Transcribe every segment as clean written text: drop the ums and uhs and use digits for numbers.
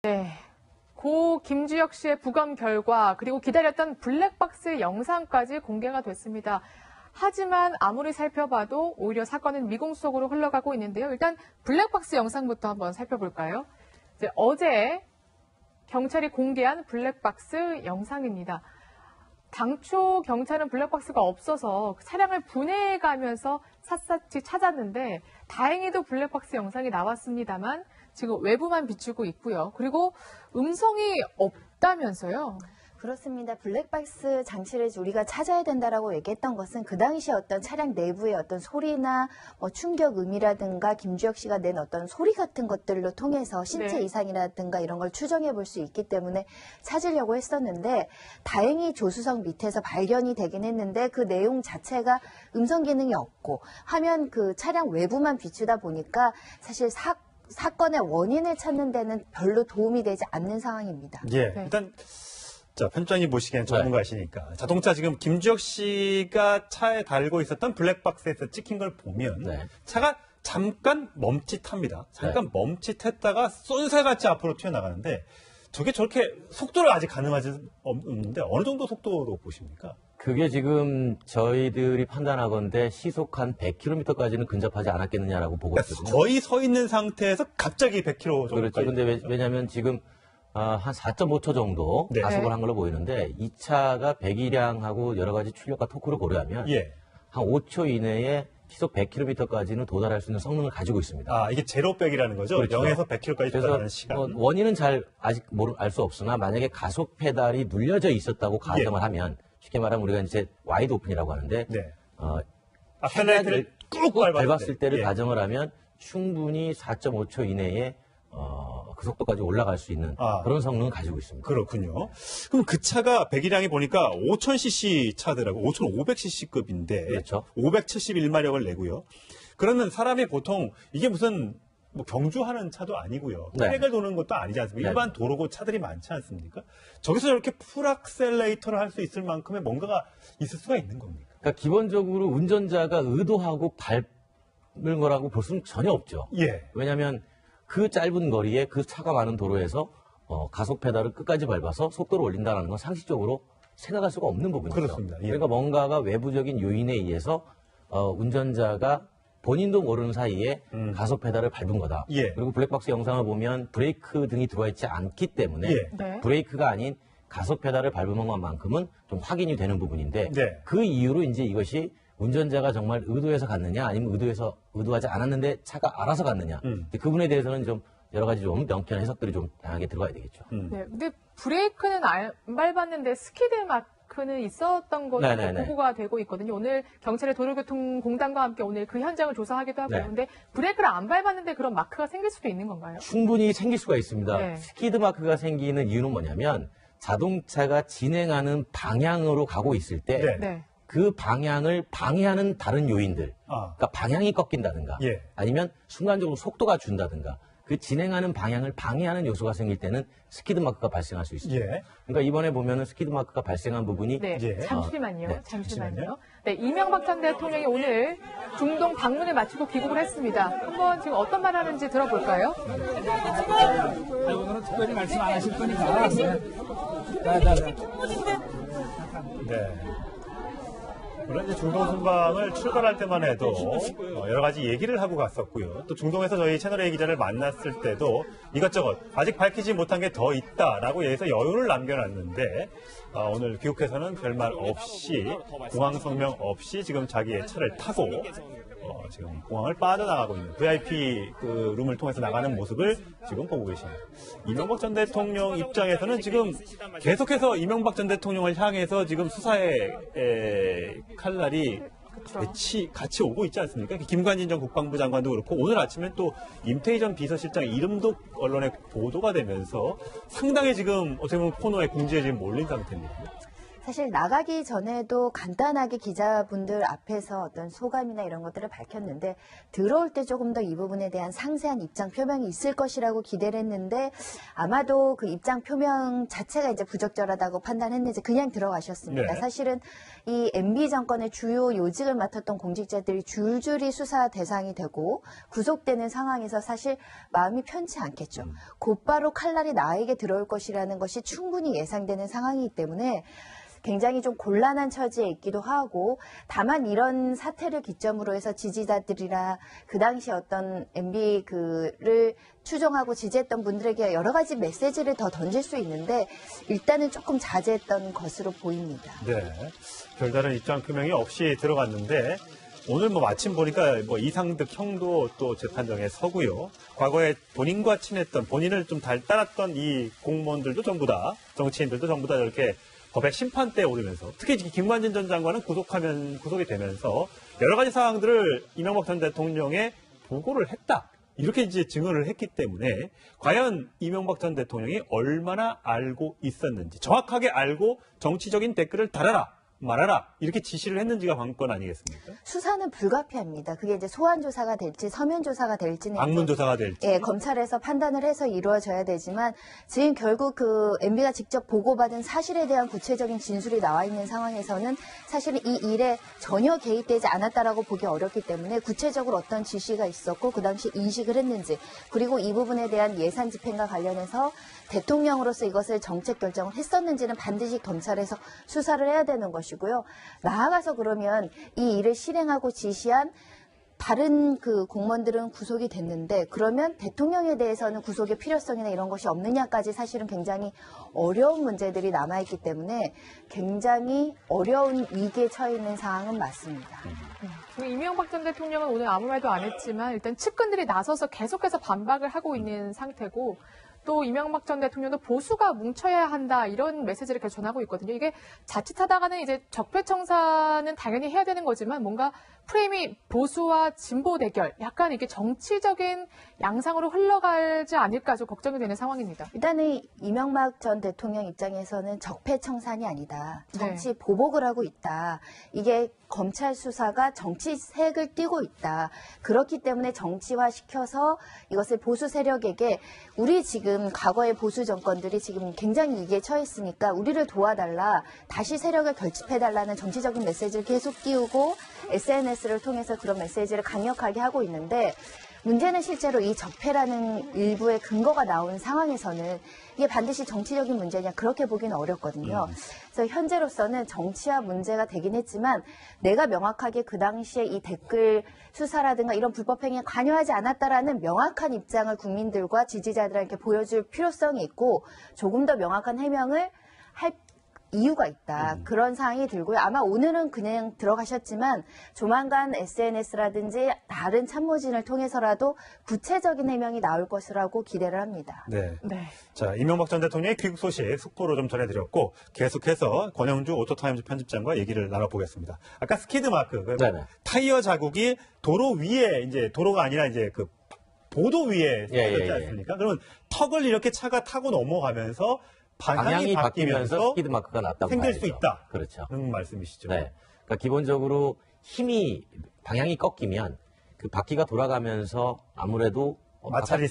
네. 고 김주혁 씨의 부검 결과 그리고 기다렸던 블랙박스 영상까지 공개가 됐습니다. 하지만 아무리 살펴봐도 오히려 사건은 미궁 속으로 흘러가고 있는데요. 일단 블랙박스 영상부터 한번 살펴볼까요? 어제 경찰이 공개한 블랙박스 영상입니다. 당초 경찰은 블랙박스가 없어서 차량을 분해해가면서 샅샅이 찾았는데 다행히도 블랙박스 영상이 나왔습니다만 지금 외부만 비추고 있고요. 그리고 음성이 없다면서요? 그렇습니다. 블랙박스 장치를 우리가 찾아야 된다라고 얘기했던 것은 그 당시 어떤 차량 내부의 어떤 소리나 충격음이라든가 김주혁 씨가 낸 어떤 소리 같은 것들로 통해서 신체 네. 이상이라든가 이런 걸 추정해 볼 수 있기 때문에 찾으려고 했었는데 다행히 조수석 밑에서 발견이 되긴 했는데 그 내용 자체가 음성 기능이 없고 화면 그 차량 외부만 비추다 보니까 사실 사건의 원인을 찾는 데는 별로 도움이 되지 않는 상황입니다. 예, 네. 일단 자, 편집장님 보시기엔 전문가시니까 자동차 지금 김주혁 씨가 차에 달고 있었던 블랙박스에서 찍힌 걸 보면 차가 잠깐 멈칫합니다. 잠깐 멈칫했다가 쏜살같이 앞으로 튀어나가는데 저게 저렇게 속도를 아직 가늠하지 없는데 어느 정도 속도로 보십니까? 그게 지금 저희들이 판단하건대 시속 한 100km까지는 근접하지 않았겠느냐라고 보고 있거든요. 거의 서 있는 상태에서 갑자기 100km 정도까지. 그렇죠. 근데 왜냐하면 지금 한 4.5초 정도 네. 가속을 한 걸로 보이는데 이 차가 배기량하고 여러 가지 출력과 토크를 고려하면 한 5초 이내에 시속 100km까지는 도달할 수 있는 성능을 가지고 있습니다. 아, 이게 제로백이라는 거죠? 그렇죠. 0에서 100km까지 그래서 도달하는 시간. 원인은 잘 아직 알 수 없으나 만약에 가속 페달이 눌려져 있었다고 가정을 하면 쉽게 말하면 우리가 이제 와이드 오픈이라고 하는데 악셀레이터를 꾹 밟았을 때를 가정을 하면 충분히 4.5초 이내에 그 속도까지 올라갈 수 있는 그런 성능을 가지고 있습니다. 그렇군요. 그럼 그 차가 배기량이 보니까 5000cc 차더라고. 5500cc급인데 그렇죠. 571마력을 내고요. 그러면 사람이 보통 이게 무슨 경주하는 차도 아니고요. 트랙을 도는 것도 아니지 않습니까? 일반 도로고 차들이 많지 않습니까? 저기서 저렇게 풀악셀레이터를 할 수 있을 만큼의 뭔가가 있을 수가 있는 겁니까? 그러니까 기본적으로 운전자가 의도하고 밟는 거라고 볼 수는 전혀 없죠. 왜냐하면 그 짧은 거리에 그 차가 많은 도로에서 가속 페달을 끝까지 밟아서 속도를 올린다는 건 상식적으로 생각할 수가 없는 부분이죠. 그렇습니다. 그러니까 뭔가가 외부적인 요인에 의해서 운전자가 본인도 모르는 사이에 가속 페달을 밟은 거다. 그리고 블랙박스 영상을 보면 브레이크 등이 들어와 있지 않기 때문에 브레이크가 아닌 가속 페달을 밟은 것만큼은 좀 확인이 되는 부분인데 그 이유로 이제 이것이 운전자가 정말 의도해서 갔느냐 아니면 의도하지 않았는데 차가 알아서 갔느냐 그 부분에 대해서는 좀 여러 가지 좀 명쾌한 해석들이 좀 다양하게 들어가야 되겠죠. 네, 근데 브레이크는 안 밟았는데 스키드 마크는 있었던 것으로 보고가 되고 있거든요. 오늘 경찰의 도로교통공단과 함께 오늘 그 현장을 조사하기도 하고 그런데 브레이크를 안 밟았는데 그런 마크가 생길 수도 있는 건가요? 충분히 생길 수가 있습니다. 스키드 마크가 생기는 이유는 뭐냐면 자동차가 진행하는 방향으로 가고 있을 때 그 방향을 방해하는 다른 요인들, 그러니까 방향이 꺾인다든가 아니면 순간적으로 속도가 준다든가 그 진행하는 방향을 방해하는 요소가 생길 때는 스키드 마크가 발생할 수 있습니다. 그러니까 이번에 보면은 스키드 마크가 발생한 부분이 잠시만요. 네, 이명박 전 대통령이 오늘 중동 방문을 마치고 귀국을 했습니다. 한번 지금 어떤 말 하는지 들어볼까요? 오늘은 특별히 말씀 안 하실 거니까. 물론 이제 중동 순방을 출발할 때만 해도 여러 가지 얘기를 하고 갔었고요. 또 중동에서 저희 채널A 기자를 만났을 때도 이것저것 아직 밝히지 못한 게 더 있다라고 얘기해서 여유를 남겨놨는데 오늘 귀국해서는 별말 없이 공항 성명 없이 지금 자기의 차를 타고 지금 공항을 빠져나가고 있는 VIP 그 룸을 통해서 나가는 모습을 지금 보고 계십니다. 이명박 전 대통령 입장에서는 지금 계속해서 이명박 전 대통령을 향해서 지금 수사의 칼날이 같이 오고 있지 않습니까? 김관진 전 국방부 장관도 그렇고 오늘 아침에 또 임태희 전 비서실장의 이름도 언론에 보도가 되면서 상당히 지금 어떻게 보면 코너에 궁지에 지금 몰린 상태입니다. 사실 나가기 전에도 간단하게 기자분들 앞에서 어떤 소감이나 이런 것들을 밝혔는데 들어올 때 조금 더 이 부분에 대한 상세한 입장 표명이 있을 것이라고 기대를 했는데 아마도 그 입장 표명 자체가 이제 부적절하다고 판단했는지 그냥 들어가셨습니다. 네. 사실은 이 MB 정권의 주요 요직을 맡았던 공직자들이 줄줄이 수사 대상이 되고 구속되는 상황에서 사실 마음이 편치 않겠죠. 곧바로 칼날이 나에게 들어올 것이라는 것이 충분히 예상되는 상황이기 때문에 굉장히 좀 곤란한 처지에 있기도 하고 다만 이런 사태를 기점으로 해서 지지자들이나 그 당시 어떤 MB 그를 추종하고 지지했던 분들에게 여러 가지 메시지를 더 던질 수 있는데 일단은 조금 자제했던 것으로 보입니다. 네. 별다른 입장 표명이 없이 들어갔는데 오늘 뭐 마침 보니까 뭐 이상득 형도 또 재판정에 서고요. 과거에 본인과 친했던 본인을 좀 따랐던 이 공무원들도 전부 다 정치인들도 전부 다 이렇게 법의 심판대에 오르면서 특히 김관진 전 장관은 구속이 되면서 여러 가지 사항들을 이명박 전 대통령에 보고를 했다. 이렇게 이제 증언을 했기 때문에 과연 이명박 전 대통령이 얼마나 알고 있었는지 정확하게 알고 정치적인 댓글을 달아라. 말아라 이렇게 지시를 했는지가 관건 아니겠습니까? 수사는 불가피합니다. 그게 이제 소환 조사가 될지 서면 조사가 될지는 방문 조사가 될지 예, 검찰에서 판단을 해서 이루어져야 되지만 지금 결국 그 MB가 직접 보고받은 사실에 대한 구체적인 진술이 나와 있는 상황에서는 사실은 이 일에 전혀 개입되지 않았다라고 보기 어렵기 때문에 구체적으로 어떤 지시가 있었고 그 당시 인식을 했는지 그리고 이 부분에 대한 예산 집행과 관련해서 대통령으로서 이것을 정책 결정을 했었는지는 반드시 검찰에서 수사를 해야 되는 것이고요. 나아가서 그러면 이 일을 실행하고 지시한 다른 그 공무원들은 구속이 됐는데 그러면 대통령에 대해서는 구속의 필요성이나 이런 것이 없느냐까지 사실은 굉장히 어려운 문제들이 남아있기 때문에 굉장히 어려운 위기에 처해 있는 상황은 맞습니다. 지금 이명박 전 대통령은 오늘 아무 말도 안 했지만 일단 측근들이 나서서 계속해서 반박을 하고 있는 상태고 또 이명박 전 대통령도 보수가 뭉쳐야 한다 이런 메시지를 계속 전하고 있거든요. 이게 자칫하다가는 이제 적폐청산은 당연히 해야 되는 거지만 뭔가 프레임이 보수와 진보 대결 약간 이게 정치적인 양상으로 흘러가지 않을까 좀 걱정이 되는 상황입니다. 일단은 이명박 전 대통령 입장에서는 적폐청산이 아니다. 정치 네. 보복을 하고 있다. 이게 검찰 수사가 정치색을 띠고 있다. 그렇기 때문에 정치화시켜서 이것을 보수 세력에게 우리 지금 과거의 보수 정권들이 지금 굉장히 위기에 처했으니까 우리를 도와달라. 다시 세력을 결집해달라는 정치적인 메시지를 계속 띄우고 SNS를 통해서 그런 메시지를 강력하게 하고 있는데 문제는 실제로 이 적폐라는 일부의 근거가 나온 상황에서는 이게 반드시 정치적인 문제냐 그렇게 보기는 어렵거든요. 그래서 현재로서는 정치화 문제가 되긴 했지만 내가 명확하게 그 당시에 이 댓글 수사라든가 이런 불법 행위에 관여하지 않았다라는 명확한 입장을 국민들과 지지자들에게 보여줄 필요성이 있고 조금 더 명확한 해명을 할 이유가 있다. 그런 상황이 들고요. 아마 오늘은 그냥 들어가셨지만 조만간 SNS라든지 다른 참모진을 통해서라도 구체적인 해명이 나올 것이라고 기대를 합니다. 네. 네. 자, 이명박 전 대통령의 귀국 소식 속보로 좀 전해드렸고 계속해서 권영주 오토타임즈 편집장과 얘기를 나눠보겠습니다. 아까 스키드마크, 네네. 타이어 자국이 도로 위에 이제 도로가 아니라 이제 그 보도 위에 있지 않습니까? 그러면 턱을 이렇게 차가 타고 넘어가면서 방향이 바뀌면서 스피드 마크가 났다고 생길 봐야죠. 수 있다. 그렇죠. 그런 말씀이시죠. 네. 그러니까 기본적으로 방향이 꺾이면 그 바퀴가 돌아가면서 아무래도 마찰이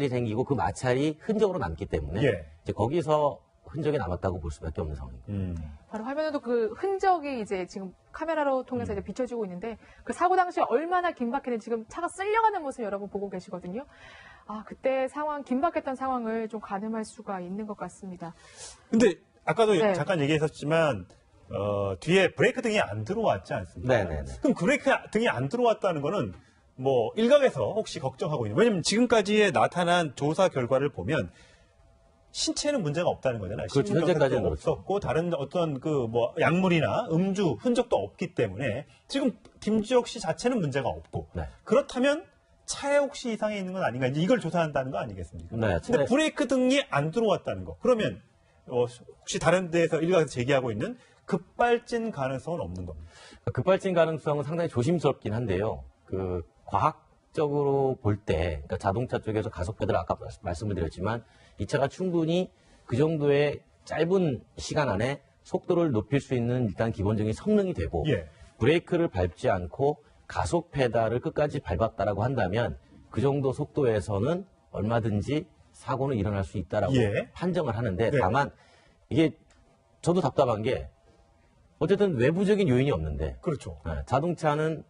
생기고 그 마찰이 흔적으로 남기 때문에 예. 이제 거기서 흔적이 남았다고 볼 수밖에 없는 상황입니다. 바로 화면에도 그 흔적이 이제 지금 카메라로 통해서 이제 비춰지고 있는데 그 사고 당시에 얼마나 긴박했는지 지금 차가 쓸려가는 모습 여러분 보고 계시거든요. 아, 그때 긴박했던 상황을 좀 가늠할 수가 있는 것 같습니다. 근데 아까도 네. 잠깐 얘기했었지만 뒤에 브레이크 등이 안 들어왔지 않습니까? 네네네. 그럼 브레이크 등이 안 들어왔다는 거는 뭐 일각에서 혹시 걱정하고 있는 왜냐면 지금까지의 나타난 조사 결과를 보면 신체에는 문제가 없다는 거잖아요. 그렇죠. 현재까지는 없었고 다른 어떤 그 뭐 약물이나 음주 흔적도 없기 때문에 지금 김지혁 씨 자체는 문제가 없고 네. 그렇다면 차에 혹시 이상이 있는 건 아닌가 이제 이걸 조사한다는 거 아니겠습니까? 네, 근데 브레이크 등이 안 들어왔다는 거 그러면 혹시 다른 데에서 일각에서 제기하고 있는 급발진 가능성은 없는 겁니다. 급발진 가능성은 상당히 조심스럽긴 한데요. 그 과학적으로 볼 때, 그러니까 자동차 쪽에서 가속 페달 아까 말씀을 드렸지만 이 차가 충분히 그 정도의 짧은 시간 안에 속도를 높일 수 있는 일단 기본적인 성능이 되고 예. 브레이크를 밟지 않고 가속 페달을 끝까지 밟았다라고 한다면 그 정도 속도에서는 얼마든지 사고는 일어날 수 있다라고 예. 판정을 하는데 네. 다만 이게 저도 답답한 게 어쨌든 외부적인 요인이 없는데 그렇죠. 자동차는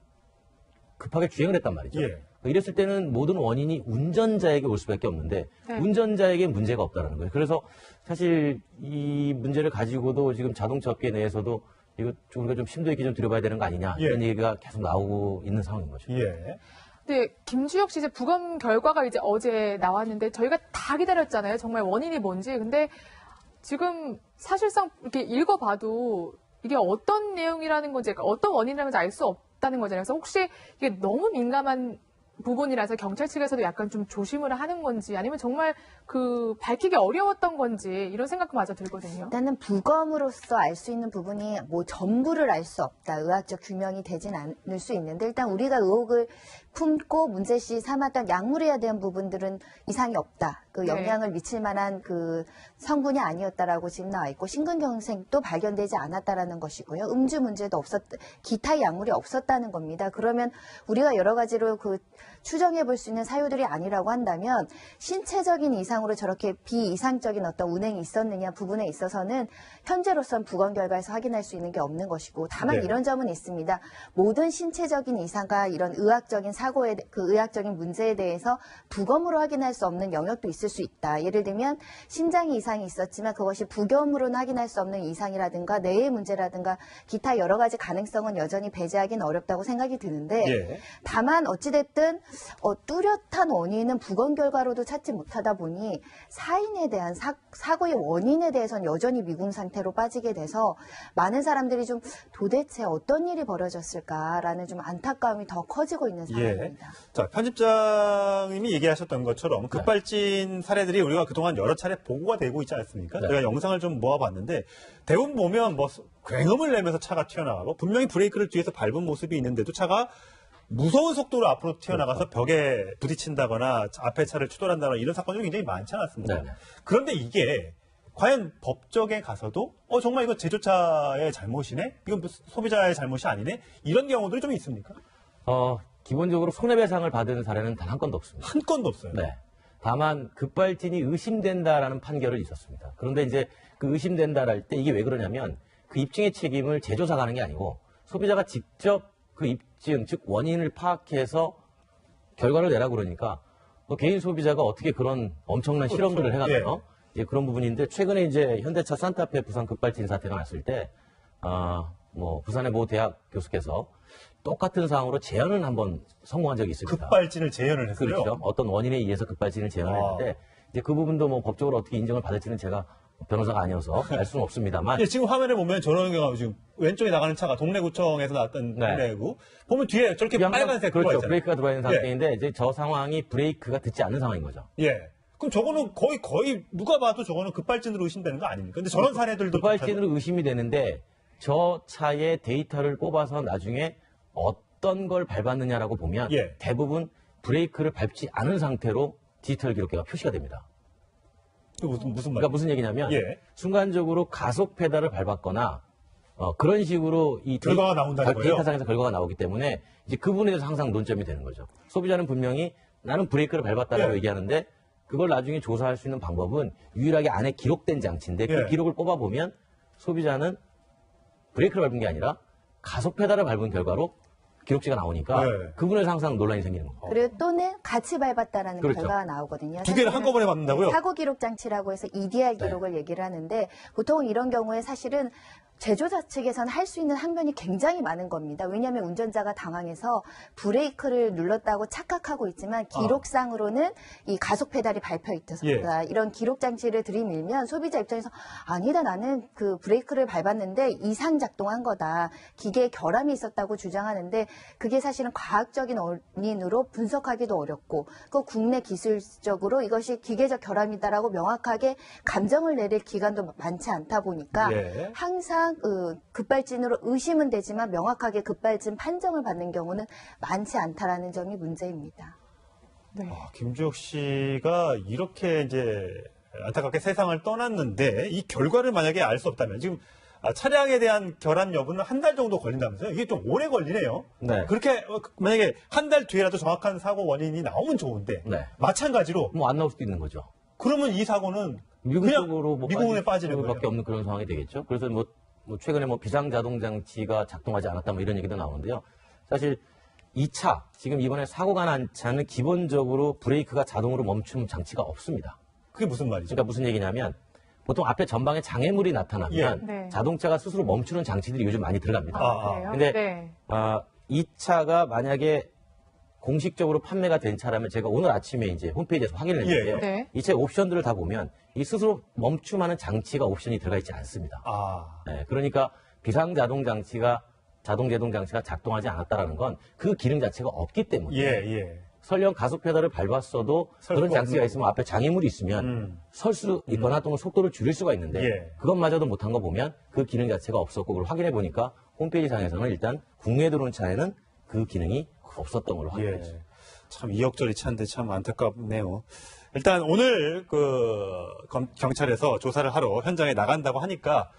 급하게 주행을 했단 말이죠. 예. 이랬을 때는 모든 원인이 운전자에게 올 수밖에 없는데 네. 운전자에게 문제가 없다는 거예요. 그래서 사실 이 문제를 가지고도 지금 자동차 업계 내에서도 이거 우리가 좀 심도 있게 좀 들여봐야 되는 거 아니냐 예. 이런 얘기가 계속 나오고 있는 상황인 거죠. 예. 네, 김주혁 씨 이제 부검 결과가 이제 어제 나왔는데 저희가 다 기다렸잖아요. 정말 원인이 뭔지. 근데 지금 사실상 이렇게 읽어봐도 이게 어떤 내용이라는 건지, 그러니까 어떤 원인이라는 건지 알 수 없다는 거잖아요. 그래서 혹시 이게 너무 민감한 부분이라서 경찰 측에서도 약간 좀 조심을 하는 건지 아니면 정말 그 밝히기 어려웠던 건지 이런 생각마저 들거든요. 일단은 부검으로서 알 수 있는 부분이 뭐 전부를 알 수 없다. 의학적 규명이 되진 않을 수 있는데 일단 우리가 의혹을 품고 문제시 삼았던 약물에 대한 부분들은 이상이 없다. 그 네. 영향을 미칠 만한 그 성분이 아니었다라고 지금 나와 있고 심근경색도 발견되지 않았다라는 것이고요. 음주 문제도 기타 약물이 없었다는 겁니다. 그러면 우리가 여러 가지로 그 추정해 볼 수 있는 사유들이 아니라고 한다면 신체적인 이상으로 저렇게 비이상적인 어떤 운행이 있었느냐 부분에 있어서는 현재로선 부검 결과에서 확인할 수 있는 게 없는 것이고 다만 네. 이런 점은 있습니다. 모든 신체적인 이상과 이런 의학적인 사고에 그 의학적인 문제에 대해서 부검으로 확인할 수 없는 영역도 있을 수 있다. 예를 들면 심장에 이상이 있었지만 그것이 부검으로는 확인할 수 없는 이상이라든가 뇌의 문제라든가 기타 여러 가지 가능성은 여전히 배제하기는 어렵다고 생각이 드는데 예. 다만 어찌됐든 뚜렷한 원인은 부검 결과로도 찾지 못하다 보니 사인에 대한 사고의 원인에 대해서는 여전히 미궁 상태로 빠지게 돼서 많은 사람들이 좀 도대체 어떤 일이 벌어졌을까라는 좀 안타까움이 더 커지고 있는 상황입니다. 자, 편집장님이 얘기하셨던 것처럼 급발진 사례들이 우리가 그동안 여러 차례 보고가 되고 있지 않습니까? 네. 저희가 영상을 좀 모아봤는데 대부분 보면 뭐 굉음을 내면서 차가 튀어나가고 분명히 브레이크를 뒤에서 밟은 모습이 있는데도 차가 무서운 속도로 앞으로 튀어나가서 벽에 부딪힌다거나 앞에 차를 추돌한다거나 이런 사건이 굉장히 많지 않았습니까? 네. 그런데 이게 과연 법정에 가서도 정말 이거 제조차의 잘못이네? 이건 소비자의 잘못이 아니네? 이런 경우들이 좀 있습니까? 기본적으로 손해배상을 받은 사례는 단 한 건도 없습니다. 한 건도 없어요. 네. 다만 급발진이 의심된다라는 판결은 있었습니다. 그런데 이제 그 의심된다랄 때 이게 왜 그러냐면 그 입증의 책임을 제조사가 하는 게 아니고 소비자가 직접 그 입증, 즉 원인을 파악해서 결과를 내라고 그러니까 개인 소비자가 어떻게 그런 엄청난 그렇죠. 실험들을 해가며 예. 이제 그런 부분인데 최근에 이제 현대차 산타페 부산 급발진 사태가 났을 때 부산의 모 대학 교수께서 똑같은 사항으로 재연을 한번 성공한 적이 있습니다. 급발진을 재현을 했어요. 그렇죠. 어떤 원인에 의해서 급발진을 재현했는데 이제 그 부분도 뭐 법적으로 어떻게 인정을 받을지는 제가 변호사가 아니어서 알 수는 없습니다만 예, 지금 화면에 보면 저런 경우 지금 왼쪽에 나가는 차가 동래구청에서 나왔던 네. 동래구 보면 뒤에 저렇게 빨간색 그렇죠. 들어와 있잖아요. 브레이크가 들어와 있는 예. 상태인데 이제 저 상황이 브레이크가 듣지 않는 상황인 거죠. 예. 그럼 저거는 거의 누가 봐도 저거는 급발진으로 의심되는 거 아닙니까? 근데 저런 사례들도 급발진으로 의심이 되는데 저 차의 데이터를 뽑아서 나중에 어떤 걸 밟았느냐라고 보면 예. 대부분 브레이크를 밟지 않은 상태로 디지털 기록계가 표시가 됩니다. 그 무슨 그러니까 말이에요? 무슨 얘기냐면 예. 순간적으로 가속 페달을 밟았거나 그런 식으로 이 결과가 나온다는 거예요? 데이터상에서 결과가 나오기 때문에 이제 그 부분에 대해서 항상 논점이 되는 거죠. 소비자는 분명히 나는 브레이크를 밟았다라고 예. 얘기하는데 그걸 나중에 조사할 수 있는 방법은 유일하게 안에 기록된 장치인데 그 예. 기록을 뽑아보면 소비자는 브레이크를 밟은 게 아니라 가속 페달을 밟은 결과로 기록지가 나오니까 네. 그 부분에서 항상 논란이 생기는 겁니다. 그리고 또는 같이 밟았다라는 그렇죠. 결과가 나오거든요. 두 개를 한꺼번에 받는다고요? 사고 기록 장치라고 해서 EDR 네. 기록을 얘기를 하는데 보통 이런 경우에 사실은 제조사 측에서는 할 수 있는 항변이 굉장히 많은 겁니다. 왜냐하면 운전자가 당황해서 브레이크를 눌렀다고 착각하고 있지만 기록상으로는 이 가속 페달이 밟혀 있어서다. 이런 기록 장치를 들이밀면 소비자 입장에서 아니다 나는 그 브레이크를 밟았는데 이상 작동한 거다. 기계에 결함이 있었다고 주장하는데 그게 사실은 과학적인 원인으로 분석하기도 어렵고 그 국내 기술적으로 이것이 기계적 결함이다라고 명확하게 감정을 내릴 기관도 많지 않다 보니까 예. 항상 급발진으로 의심은 되지만 명확하게 급발진 판정을 받는 경우는 많지 않다라는 점이 문제입니다. 네. 김주혁 씨가 이렇게 이제 안타깝게 세상을 떠났는데 이 결과를 만약에 알 수 없다면 지금 차량에 대한 결함 여부는 한 달 정도 걸린다면서요? 이게 좀 오래 걸리네요. 네. 그렇게 만약에 한 달 뒤에라도 정확한 사고 원인이 나오면 좋은데 네. 마찬가지로 뭐 안 나올 수도 있는 거죠. 그러면 이 사고는 미국 그냥 쪽으로 뭐 미국에 빠지는 수밖에 거예요. 없는 그런 상황이 되겠죠. 그래서 뭐 최근에 뭐 비상 자동 장치가 작동하지 않았다 뭐 이런 얘기도 나오는데요. 사실 2차 지금 이번에 사고가 난 차는 기본적으로 브레이크가 자동으로 멈춤 장치가 없습니다. 그게 무슨 말이죠? 그러니까 무슨 얘기냐면 보통 앞에 전방에 장애물이 나타나면 예. 네. 자동차가 스스로 멈추는 장치들이 요즘 많이 들어갑니다. 그래요? 근데 네. 이 차가 만약에 공식적으로 판매가 된 차라면 제가 오늘 아침에 이제 홈페이지에서 확인을 했는데요. 네. 이 차 옵션들을 다 보면 이 스스로 멈춤하는 장치가 옵션이 들어가 있지 않습니다. 네, 그러니까 비상 자동 장치가 자동 제동 장치가 작동하지 않았다라는 건 그 기능 자체가 없기 때문에 설령 가속 페달을 밟았어도 그런 장치가 있으면 앞에 장애물이 있으면 설 수 있거나 또는 속도를 줄일 수가 있는데 그것마저도 못한 거 보면 그 기능 자체가 없었고 그걸 확인해 보니까 홈페이지 상에서는 일단 국내에 들어온 차에는 그 기능이 없었던 걸로 확인했죠. 참 이억저리 차인데 참 안타깝네요. 일단 오늘 경찰에서 조사를 하러 현장에 나간다고 하니까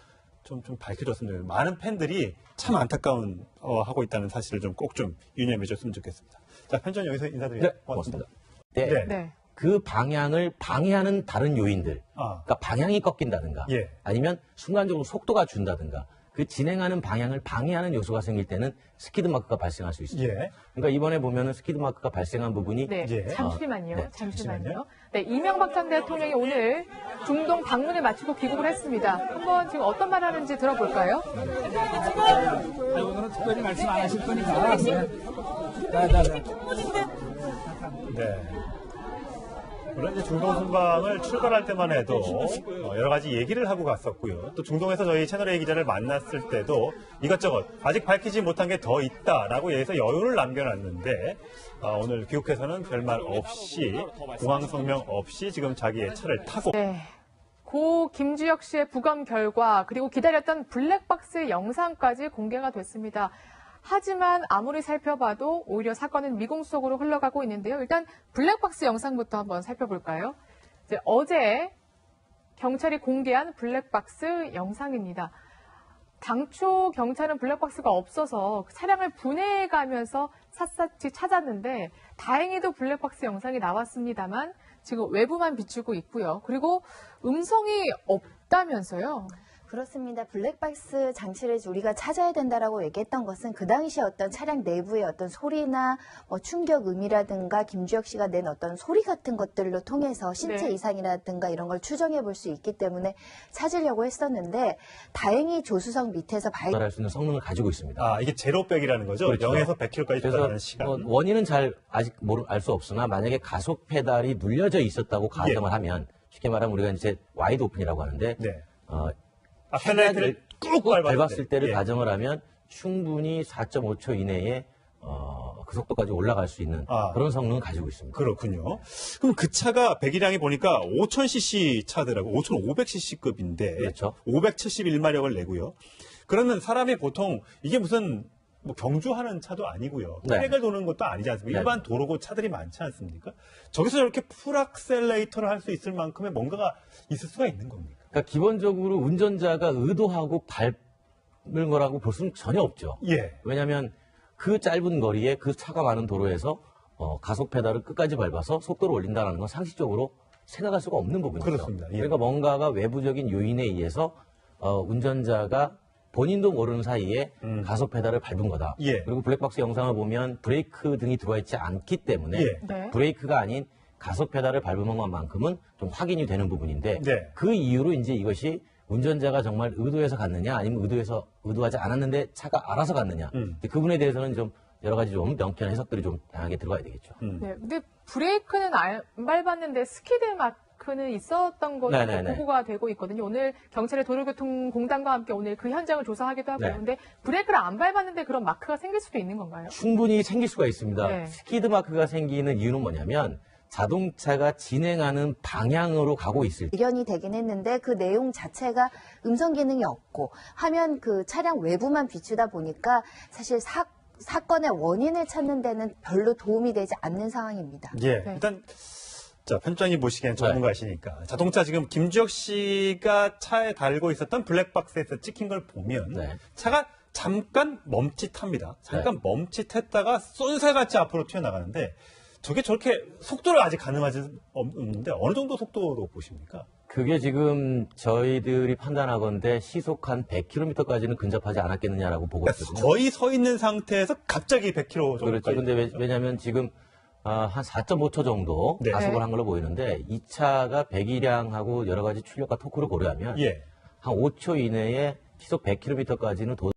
좀 밝혀졌으면 좋겠습니다. 많은 팬들이 참 안타까운 하고 있다는 사실을 좀 꼭 좀 유념해 줬으면 좋겠습니다. 자, 편전 여기서 인사드립니다. 네, 고맙습니다. 네. 그 방향을 방해하는 다른 요인들, 그러니까 방향이 꺾인다든가, 아니면 순간적으로 속도가 준다든가, 그 진행하는 방향을 방해하는 요소가 생길 때는 스키드 마크가 발생할 수 있습니다. 그러니까 이번에 보면은 스키드 마크가 발생한 부분이 잠시만요. 네, 이명박 전 대통령이 오늘 중동 방문을 마치고 귀국을 했습니다. 한번 지금 어떤 말 하는지 들어볼까요? 오늘은 특별히 말씀 안 하실 거니까. 네. 물론 이제 중동 순방을 출발할 때만 해도 여러 가지 얘기를 하고 갔었고요. 또 중동에서 저희 채널A 기자를 만났을 때도 이것저것 아직 밝히지 못한 게 더 있다라고 얘기해서 여유를 남겨놨는데 오늘 귀국해서는 별말 없이 공항 성명 없이 지금 자기의 차를 타고 고 김주혁 씨의 부검 결과 그리고 기다렸던 블랙박스 영상까지 공개가 됐습니다. 하지만 아무리 살펴봐도 오히려 사건은 미궁 속으로 흘러가고 있는데요. 일단 블랙박스 영상부터 한번 살펴볼까요? 어제 경찰이 공개한 블랙박스 영상입니다. 당초 경찰은 블랙박스가 없어서 차량을 분해해가면서 샅샅이 찾았는데 다행히도 블랙박스 영상이 나왔습니다만 지금 외부만 비추고 있고요. 그리고 음성이 없다면서요. 그렇습니다. 블랙박스 장치를 우리가 찾아야 된다라고 얘기했던 것은 그 당시 어떤 차량 내부의 어떤 소리나 충격음이라든가 김주혁 씨가 낸 어떤 소리 같은 것들로 통해서 신체 이상이라든가 이런 걸 추정해 볼 수 있기 때문에 찾으려고 했었는데 다행히 조수석 밑에서 발견할 수 있는 성능을 가지고 있습니다. 이게 제로백이라는 거죠? 그렇죠. 0에서 100km까지 도달하는 시간. 원인은 잘 아직 알 수 없으나 만약에 가속 페달이 눌려져 있었다고 가정을 하면 쉽게 말하면 우리가 이제 와이드 오픈이라고 하는데 페달을 꾹 밟았을 때를 가정을 하면 충분히 4.5초 이내에 그 속도까지 올라갈 수 있는 그런 성능을 가지고 있습니다. 그렇군요. 그럼 그 차가 배기량이 보니까 5000cc 차더라고. 5500cc급인데 그렇죠. 571마력을 내고요. 그러면 사람이 보통 이게 무슨 경주하는 차도 아니고요. 트랙을 도는 것도 아니지 않습니까? 일반 도로고 차들이 많지 않습니까? 저기서 저렇게 풀악셀레이터를 할 수 있을 만큼의 뭔가가 있을 수가 있는 겁니까? 그러니까 기본적으로 운전자가 의도하고 밟는 거라고 볼 수는 전혀 없죠. 왜냐하면 그 짧은 거리에 그 차가 많은 도로에서 가속 페달을 끝까지 밟아서 속도를 올린다는 건 상식적으로 생각할 수가 없는 부분이죠. 그렇습니다. 그러니까 뭔가가 외부적인 요인에 의해서 운전자가 본인도 모르는 사이에 가속 페달을 밟은 거다. 그리고 블랙박스 영상을 보면 브레이크 등이 들어와 있지 않기 때문에 브레이크가 아닌 가속 페달을 밟은 것만큼은 좀 확인이 되는 부분인데 그 이유로 이제 이것이 운전자가 정말 의도해서 갔느냐 아니면 의도하지 않았는데 차가 알아서 갔느냐 그 부분에 대해서는 좀 여러 가지 좀 명쾌한 해석들이 좀 다양하게 들어가야 되겠죠. 근데 브레이크는 안 밟았는데 스키드 마크는 있었던 것으로 보고가 되고 있거든요. 오늘 경찰의 도로교통공단과 함께 오늘 그 현장을 조사하기도 하고 그런데 브레이크를 안 밟았는데 그런 마크가 생길 수도 있는 건가요? 충분히 생길 수가 있습니다. 스키드 마크가 생기는 이유는 뭐냐면 자동차가 진행하는 방향으로 가고 있을 때 발견이 되긴 했는데 그 내용 자체가 음성 기능이 없고 화면 그 차량 외부만 비추다 보니까 사실 사건의 원인을 찾는 데는 별로 도움이 되지 않는 상황입니다. 일단 자, 편집장님 보시기엔 전문가시니까 자동차 지금 김주혁 씨가 차에 달고 있었던 블랙박스에서 찍힌 걸 보면 차가 잠깐 멈칫합니다. 잠깐 멈칫했다가 쏜살같이 앞으로 튀어나가는데 저게 저렇게 속도를 아직 가늠하지 없는데 어느 정도 속도로 보십니까? 그게 지금 저희들이 판단하건대 시속 한 100km까지는 근접하지 않았겠느냐라고 보고 있거든요. 거의 서 있는 상태에서 갑자기 100km 정도까지. 그렇죠. 근데 왜냐하면 지금 한 4.5초 정도 가속을 한 걸로 보이는데 이 차가 배기량하고 여러 가지 출력과 토크를 고려하면 한 5초 이내에 시속 100km까지는